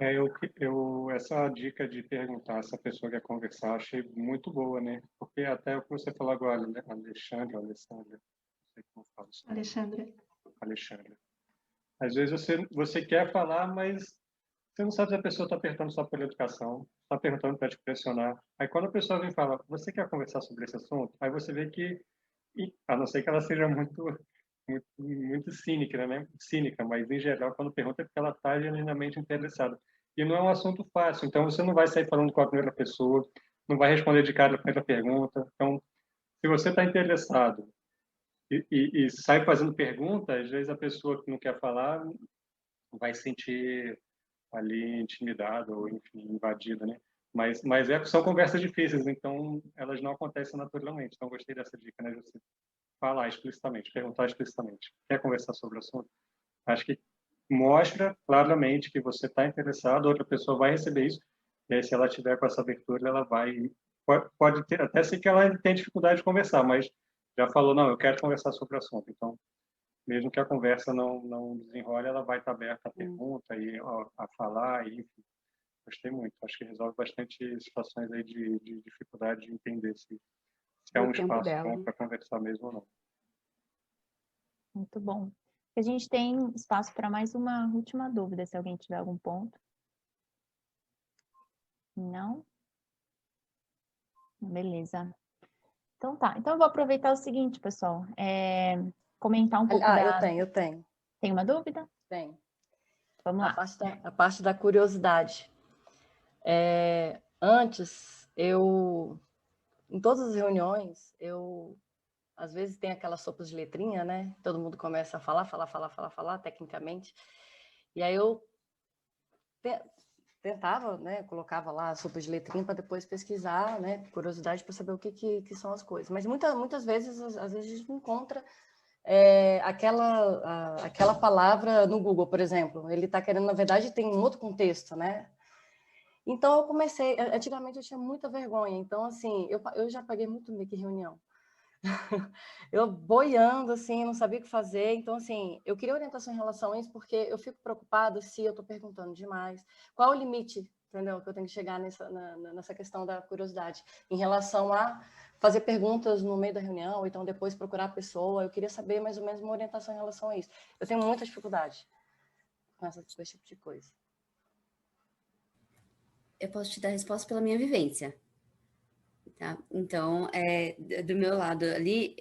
Essa dica de perguntar se a pessoa quer conversar, achei muito boa, né? Porque até o que você falou agora, Alexandra, não sei como fala isso. Alexandra. Às vezes você quer falar, mas você não sabe se a pessoa está perguntando só pela educação, está perguntando para te pressionar. Aí quando a pessoa vem e fala, você quer conversar sobre esse assunto? Aí você vê que, a não ser que ela seja muito cínica, né? Cínica, mas em geral, quando pergunta é porque ela está genuinamente interessada. E não é um assunto fácil, então você não vai sair falando com a primeira pessoa, não vai responder de cara a primeira pergunta. Então, se você está interessado e sai fazendo perguntas, às vezes a pessoa que não quer falar vai se sentir ali intimidada ou, enfim, invadida, né? Mas são conversas difíceis, então elas não acontecem naturalmente. Então, gostei dessa dica, né? De você falar explicitamente, perguntar explicitamente. Quer conversar sobre o assunto? Acho que mostra claramente que você está interessado, outra pessoa vai receber isso, e aí se ela tiver com essa abertura, ela vai... Pode ter, até ser que ela tenha dificuldade de conversar, mas já falou, não, eu quero conversar sobre o assunto. Então, mesmo que a conversa não desenrole, ela vai estar aberta à pergunta e a falar, e enfim. Gostei muito. Acho que resolve bastante situações aí de dificuldade de entender se é um espaço bom para conversar mesmo ou não. Muito bom. A gente tem espaço para mais uma última dúvida, se alguém tiver algum ponto. Não? Beleza. Então tá. Então eu vou aproveitar o seguinte, pessoal. Comentar um pouco eu tenho. Tem uma dúvida? Tenho. Vamos lá. A parte da curiosidade. Antes, em todas as reuniões, às vezes tem aquelas sopas de letrinha, né? Todo mundo começa a falar, tecnicamente. E aí eu tentava, né? Colocava lá a sopa de letrinha para depois pesquisar, né? Curiosidade para saber o que são as coisas. Mas muitas vezes, às vezes a gente não encontra aquela palavra no Google, por exemplo. Ele está querendo, na verdade, tem um outro contexto, né? Então, eu comecei... Antigamente, eu tinha muita vergonha. Então, assim, eu já paguei muito mico em reunião. Eu boiando, assim, não sabia o que fazer. Então, assim, eu queria orientação em relação a isso, porque eu fico preocupada se eu estou perguntando demais. Qual é o limite, entendeu? Que eu tenho que chegar nessa questão da curiosidade. Em relação a fazer perguntas no meio da reunião, ou então depois procurar a pessoa. Eu queria saber mais ou menos uma orientação em relação a isso. Eu tenho muita dificuldade com esse tipo de coisa. Eu posso te dar a resposta pela minha vivência. Tá? Então, do meu lado ali,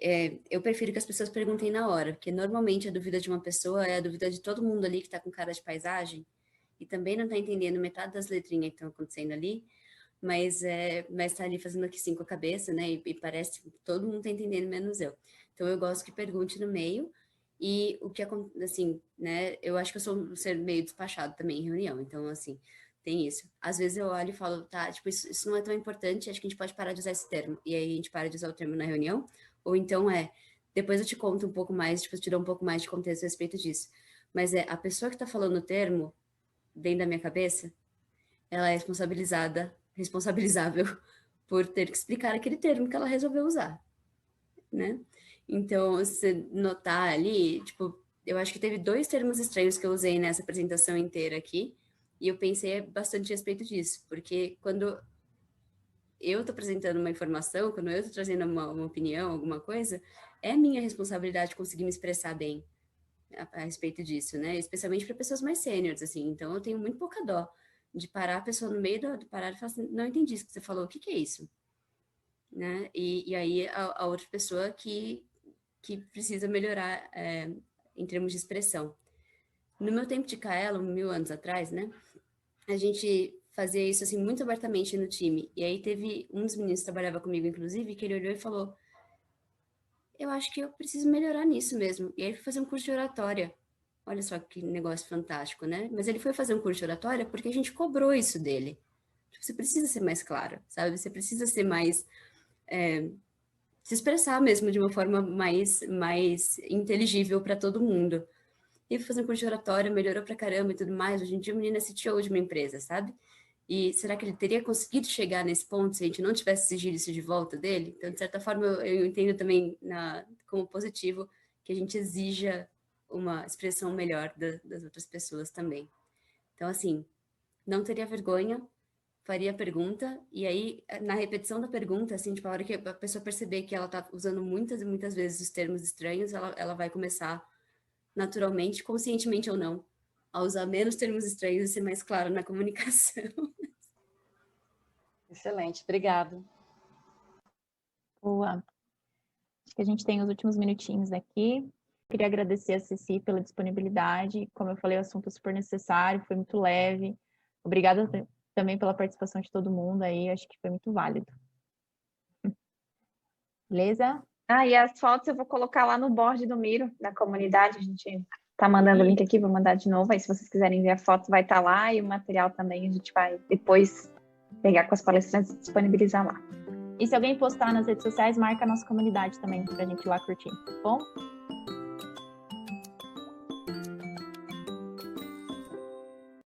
eu prefiro que as pessoas perguntem na hora, porque normalmente a dúvida de uma pessoa é a dúvida de todo mundo ali que está com cara de paisagem e também não está entendendo metade das letrinhas que estão acontecendo ali, mas está ali fazendo aqui sim com a cabeça, né? E parece que todo mundo está entendendo, menos eu. Então, eu gosto que pergunte no meio e o que acontece, assim, né? Eu acho que eu sou um ser meio despachado também em reunião, então, assim... Tem isso. Às vezes eu olho e falo, tá, tipo, isso não é tão importante, acho que a gente pode parar de usar esse termo. E aí a gente para de usar o termo na reunião. Ou então depois eu te conto um pouco mais, tipo, eu te dou um pouco mais de contexto a respeito disso. Mas a pessoa que tá falando o termo, dentro da minha cabeça, ela é responsável por ter que explicar aquele termo que ela resolveu usar, né? Então, se você notar ali, tipo, eu acho que teve 2 termos estranhos que eu usei nessa apresentação inteira aqui, e eu pensei bastante a respeito disso, porque quando eu estou apresentando uma informação, quando eu estou trazendo uma opinião, alguma coisa, é minha responsabilidade conseguir me expressar bem a respeito disso, né? Especialmente para pessoas mais sêniores, assim. Então, eu tenho muito pouca dó de parar a pessoa no meio do parar e falar assim, não entendi isso que você falou, o que é isso? Né? E aí, a outra pessoa que precisa melhorar em termos de expressão. No meu tempo de Kaelo, 1000 anos atrás, né? A gente fazia isso assim muito abertamente no time. E aí teve um dos meninos que trabalhava comigo, inclusive, que ele olhou e falou: eu acho que eu preciso melhorar nisso mesmo. E aí foi fazer um curso de oratória. Olha só que negócio fantástico, né? Mas ele foi fazer um curso de oratória porque a gente cobrou isso dele. Você precisa ser mais clara, sabe? Você precisa ser mais... se expressar mesmo de uma forma mais inteligível para todo mundo. E fazer um curso de oratória, melhorou pra caramba e tudo mais. Hoje em dia o menino é CTO de uma empresa, sabe? E será que ele teria conseguido chegar nesse ponto se a gente não tivesse exigido isso de volta dele? Então, de certa forma, eu entendo também como positivo que a gente exija uma expressão melhor das outras pessoas também. Então, assim, não teria vergonha, faria a pergunta, e aí, na repetição da pergunta, assim, tipo, a hora que a pessoa perceber que ela tá usando muitas e muitas vezes os termos estranhos, ela vai começar naturalmente, conscientemente ou não, a usar menos termos estranhos e ser mais claro na comunicação. Excelente, obrigada. Boa. Acho que a gente tem os últimos minutinhos aqui. Queria agradecer a Ceci pela disponibilidade. Como eu falei, o assunto é super necessário, foi muito leve. Obrigada também pela participação de todo mundo aí, acho que foi muito válido. Beleza? E as fotos eu vou colocar lá no board do Miro, da comunidade. A gente tá mandando o link aqui, vou mandar de novo. Aí, se vocês quiserem ver a foto, vai estar lá. E o material também a gente vai depois pegar com as palestrantes e disponibilizar lá. E se alguém postar nas redes sociais, marca a nossa comunidade também, pra gente ir lá curtir, tá bom?